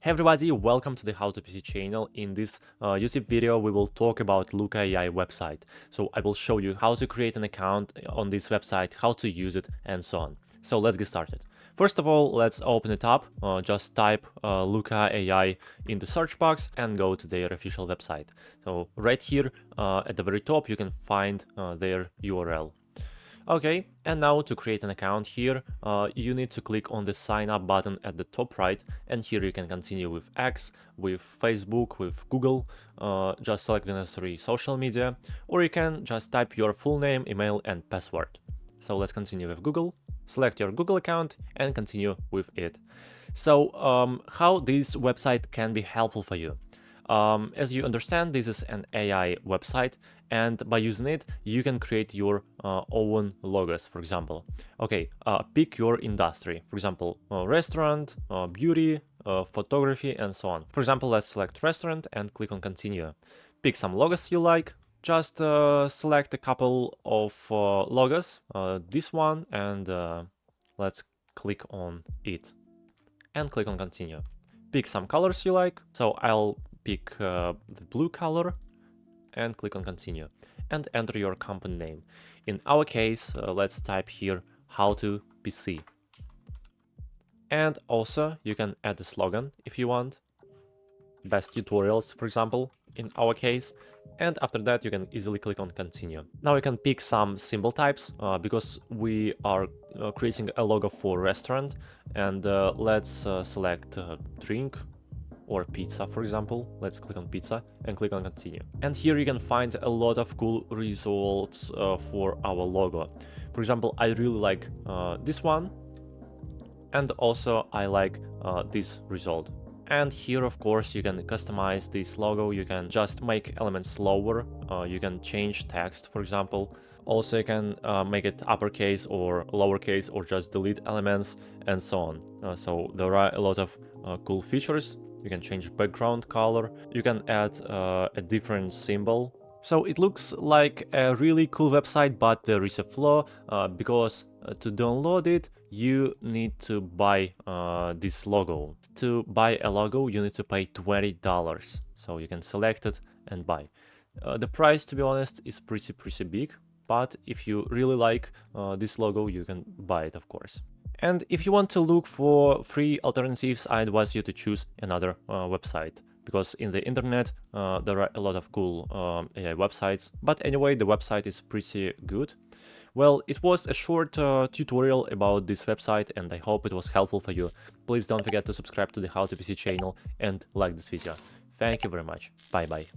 Hey everybody, welcome to the How to PC channel. In this YouTube video, we will talk about Looka AI website. So I will show you how to create an account on this website, how to use it, and so on. So let's get started. First of all, let's open it up. Just type Looka AI in the search box and go to their official website. So right here at the very top, you can find their URL. Okay, and now to create an account here, you need to click on the sign up button at the top right, and here you can continue with X, with Facebook, with Google, just select the necessary social media, or you can just type your full name, email and password. So let's continue with Google, select your Google account and continue with it. So how this website can be helpful for you? As you understand, this is an AI website, and by using it, you can create your own logos, for example. Okay, pick your industry, for example, restaurant, beauty, photography, and so on. For example, let's select restaurant and click on continue. Pick some logos you like. Just select a couple of logos, this one, and let's click on it and click on continue. Pick some colors you like, so I'll pick the blue color and click on continue and enter your company name. In our case, let's type here how to PC. And also you can add a slogan if you want. Best tutorials, for example, in our case. And after that, you can easily click on continue. Now you can pick some symbol types because we are creating a logo for restaurant. And let's select drink or pizza, for example. Let's click on pizza and click on continue. And here you can find a lot of cool results for our logo. For example, I really like this one. And also I like this result. And here, of course, you can customize this logo. You can just make elements lower. You can change text, for example. Also, you can make it uppercase or lowercase or just delete elements and so on. So there are a lot of cool features. You can change background color. You can add a different symbol. So it looks like a really cool website, but there is a flaw because to download it, you need to buy this logo. To buy a logo, you need to pay $20. So you can select it and buy. The price, to be honest, is pretty big. But if you really like this logo, you can buy it, of course. And if you want to look for free alternatives, I advise you to choose another website. Because in the internet, there are a lot of cool AI websites. But anyway, the website is pretty good. Well, it was a short tutorial about this website, and I hope it was helpful for you. Please don't forget to subscribe to the How to PC channel and like this video. Thank you very much. Bye bye.